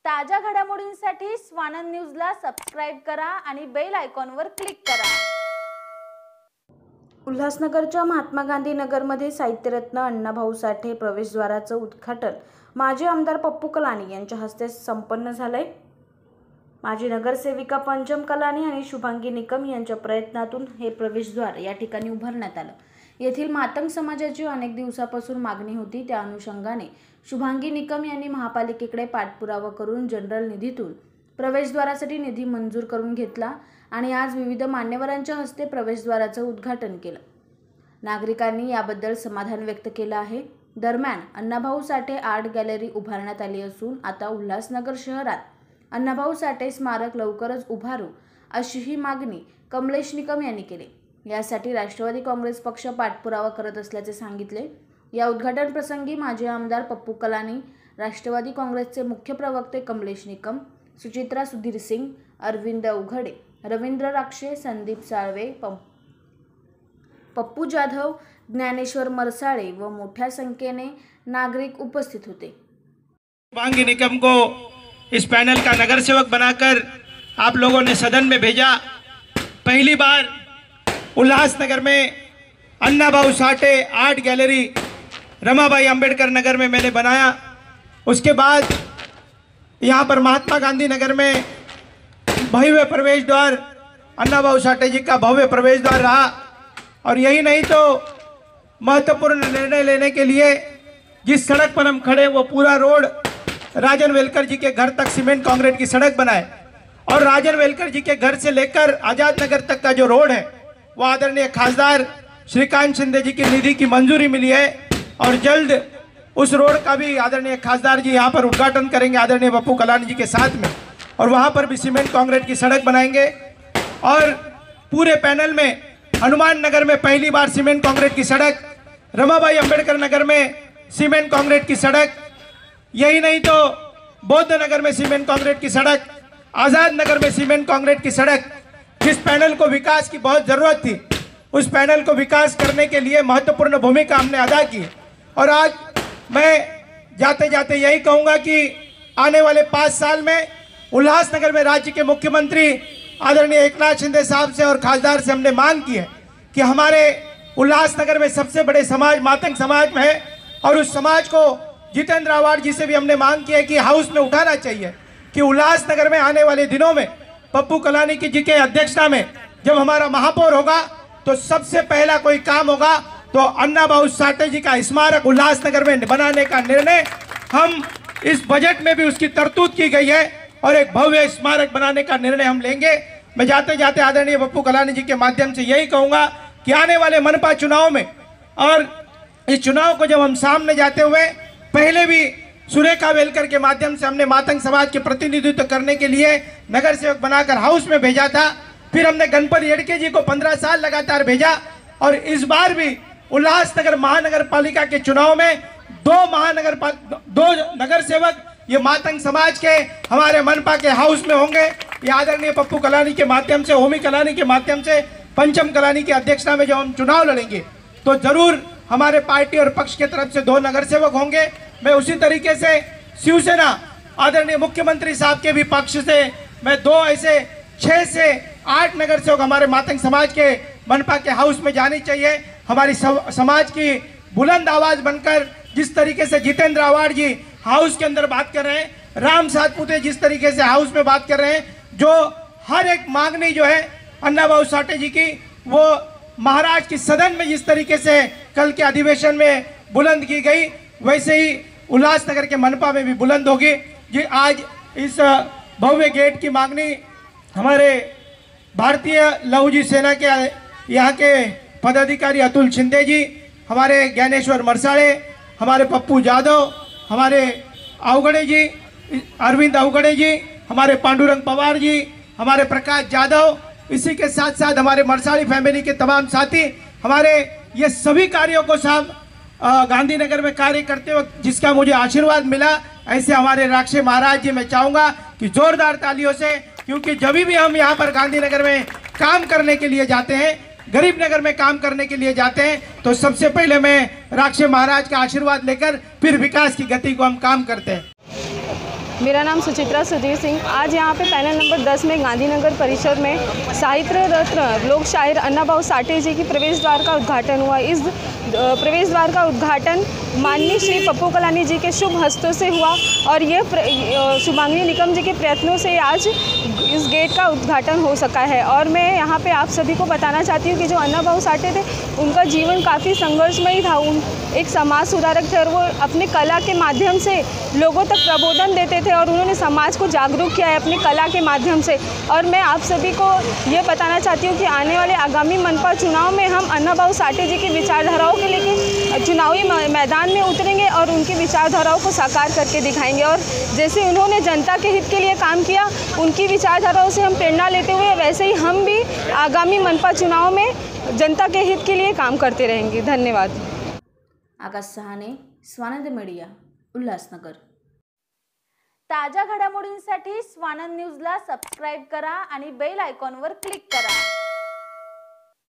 ताजा घडामोडींसाठी स्वानंद न्यूजला सबस्क्राइब करा आणि बेल आयकॉनवर क्लिक करा। उल्हासनगरच्या महात्मा गांधी नगरमध्ये साहित्यरत्न अण्णाभाऊ साठे प्रवेशद्वाराचं उद्घाटन माजी आमदार पप्पू कलानी यांच्या हस्ते संपन्न झालंय। माजी नगरसेविका पंचम कलानी आणि शुभांगी निकम यांच्या प्रयत्नातून हे प्रवेशद्वार या ठिकाणी उभारण्यात आलं। येथील मातंग समाजाची अनेक दिवसापासून मागणी होती, त्या अनुषंगाने शुभांगी निकम यांनी महापालिकेकडे पाठपुरावा करून जनरल निधीतून प्रवेशद्वारासाठी निधी मंजूर करून घेतला आणि आज विविध मान्यवरांच्या हस्ते प्रवेशद्वाराचं उद्घाटन केलं। नागरिकांनी याबद्दल समाधान व्यक्त केलं आहे। दरम्यान अण्णाभाऊ साठे आर्ट गॅलरी उभारण्यात आली असून आता उल्हासनगर शहरात अण्णाभाऊ साठे स्मारक लवकरच उभारू अशीही मागणी कमलेश निकम यांनी केली। यासाठी राष्ट्रवादी काँग्रेस पक्ष पाठपुरावा करत असल्याचे सांगितले। या उद्घाटन प्रसंगी माजी आमदार पप्पू कलानी, राष्ट्रवादी काँग्रेसचे मुख्य प्रवक्ते कमलेश निकम, सुचित्रा सुधीर सिंग, अरविंद अवघडे, रवींद्र राक्षे, संदीप साळवे, पप्पू जाधव, ज्ञानेश्वर मरसाळे व मोठ्या संख्येने नागरिक उपस्थित होते। शुभांगी निकम को इस पैनल का नगर सेवक बनाकर आप लोगों ने सदन में भेजा। पहली बार उल्लासनगर में अण्णाभाऊ साठे आर्ट गैलरी रमाबाई अंबेडकर नगर में मैंने बनाया। उसके बाद यहाँ पर महात्मा गांधी नगर में भव्य प्रवेश द्वार अण्णाभाऊ साठे जी का भव्य प्रवेश द्वार रहा। और यही नहीं तो महत्वपूर्ण निर्णय लेने के लिए जिस सड़क पर हम खड़े वो पूरा रोड राजन वेलकर जी के घर तक सीमेंट कंक्रीट की सड़क बनाए और राजन वेलकर जी के घर से लेकर आजाद नगर तक का जो रोड है वो आदरणीय खासदार श्रीकांत शिंदे जी की निधि की मंजूरी मिली है और जल्द उस रोड का भी आदरणीय खासदार जी यहाँ पर उद्घाटन करेंगे आदरणीय पप्पू कलानी जी के साथ में, और वहाँ पर भी सीमेंट कंक्रीट की सड़क बनाएंगे। और पूरे पैनल में हनुमान नगर में पहली बार सीमेंट कंक्रीट की सड़क, रमाबाई अंबेडकर नगर में सीमेंट कंक्रीट की सड़क, यही नहीं तो बौद्ध नगर में सीमेंट कंक्रीट की सड़क, आज़ाद नगर में सीमेंट कंक्रीट की सड़क। जिस पैनल को विकास की बहुत ज़रूरत थी उस पैनल को विकास करने के लिए महत्वपूर्ण भूमिका हमने अदा की। और आज मैं जाते जाते यही कहूँगा कि आने वाले 5 साल में उल्लासनगर में राज्य के मुख्यमंत्री आदरणीय एकनाथ शिंदे साहब से और खासदार से हमने मांग की है कि हमारे उल्लासनगर में सबसे बड़े समाज मातंग समाज में है और उस समाज को जितेंद्र आवाड़ जी से भी हमने मांग की है कि हाउस में उठाना चाहिए कि उल्लासनगर में आने वाले दिनों में पप्पू कलानी जी के अध्यक्षता में जब हमारा महापौर होगा तो सबसे पहला कोई काम होगा तो अण्णाभाऊ साठे जी का स्मारक उल्लासनगर में बनाने का निर्णय हम इस बजट में भी उसकी तरतूद की गई है और एक भव्य स्मारक बनाने का निर्णय हम लेंगे। मैं जाते जाते आदरणीय पप्पू कलानी जी के माध्यम से यही कहूँगा कि आने वाले मनपा चुनाव में और इस चुनाव को जब हम सामने जाते हुए पहले भी सुरेखा वेलकर के माध्यम से हमने मातंग समाज के प्रतिनिधित्व करने के लिए नगर सेवक बनाकर हाउस में भेजा था। फिर हमने गणपति येडके जी को 15 साल लगातार भेजा और इस बार भी उल्लासनगर महानगर पालिका के चुनाव में दो नगर सेवक ये मातंग समाज के हमारे मनपा के हाउस में होंगे। ये आदरणीय पप्पू कलानी के माध्यम से, होमी कलानी के माध्यम से, पंचम कलानी की अध्यक्षता में जब हम चुनाव लड़ेंगे तो जरूर हमारे पार्टी और पक्ष के तरफ से 2 नगर सेवक होंगे। मैं उसी तरीके से शिवसेना आदरणीय मुख्यमंत्री साहब के भी पक्ष से मैं 2 ऐसे 6 से 8 नगर सेवक हमारे मातंग समाज के मनपा के हाउस में जानी चाहिए। हमारी समाज की बुलंद आवाज बनकर जिस तरीके से जितेंद्र आवाड़ जी हाउस के अंदर बात कर रहे हैं, राम सातपुते जिस तरीके से हाउस में बात कर रहे हैं, जो हर एक मांगनी जो है अण्णाभाऊ साठे जी की वो महाराष्ट्र की सदन में जिस तरीके से कल के अधिवेशन में बुलंद की गई वैसे ही उल्लासनगर के मनपा में भी बुलंद होगी। जी आज इस भव्य गेट की मांगनी हमारे भारतीय लहुजी सेना के यहाँ के पदाधिकारी अतुल शिंदे जी, हमारे ज्ञानेश्वर मरसाळे, हमारे पप्पू जाधव, हमारे अवघड़े जी, अरविंद अवघड़े जी, हमारे पांडुरंग पवार जी, हमारे प्रकाश जाधव, इसी के साथ साथ हमारे मरसाड़ी फैमिली के तमाम साथी, हमारे ये सभी कार्यों को साहब गांधीनगर में कार्य करते वक्त जिसका मुझे आशीर्वाद मिला, ऐसे हमारे राक्षे महाराज जी मैं चाहूँगा कि जोरदार तालियों से, क्योंकि जब भी हम यहाँ पर गांधीनगर में काम करने के लिए जाते हैं, गरीब नगर में काम करने के लिए जाते हैं, तो सबसे पहले मैं राक्षे महाराज का आशीर्वाद लेकर फिर विकास की गति को हम काम करते हैं। मेरा नाम सुचित्रा सुधीर सिंह। आज यहाँ पे पैनल नंबर 10 में गांधीनगर परिसर में साहित्य रत्न लोक शायर अन्ना भाऊ साठे जी की प्रवेश द्वार का उद्घाटन हुआ। इस प्रवेश द्वार का उद्घाटन माननीय श्री पप्पू कलानी जी के शुभ हस्तों से हुआ और ये शुभांगी निकम जी के प्रयत्नों से आज इस गेट का उद्घाटन हो सका है। और मैं यहाँ पे आप सभी को बताना चाहती हूँ कि जो अन्ना भाऊ साठे थे उनका जीवन काफ़ी संघर्षमयी था। एक समाज सुधारक थे और वो अपने कला के माध्यम से लोगों तक प्रबोधन देते थे और उन्होंने समाज को जागरूक किया है अपनी कला के माध्यम से। और मैं आप सभी को ये बताना चाहती हूँ कि आने वाले आगामी मनपा चुनाव में हम अन्ना भाऊ साठे जी की विचारधाराओं के लेके चुनावी मैदान में उतरेंगे और उनकी विचारधाराओं को साकार करके दिखाएंगे। और जैसे उन्होंने जनता के हित के लिए काम किया, उनकी विचारधाराओं से हम प्रेरणा लेते हुए वैसे ही हम भी आगामी मनपा चुनाव में जनता के हित के लिए काम करते रहेंगे। धन्यवाद। आकाश सहाने, स्वानंद मीडिया, उल्हासनगर। ताज्या घडामोडींसाठी स्वानंद न्यूजला सबस्क्राईब करा आणि बेल आयकॉनवर क्लिक करा।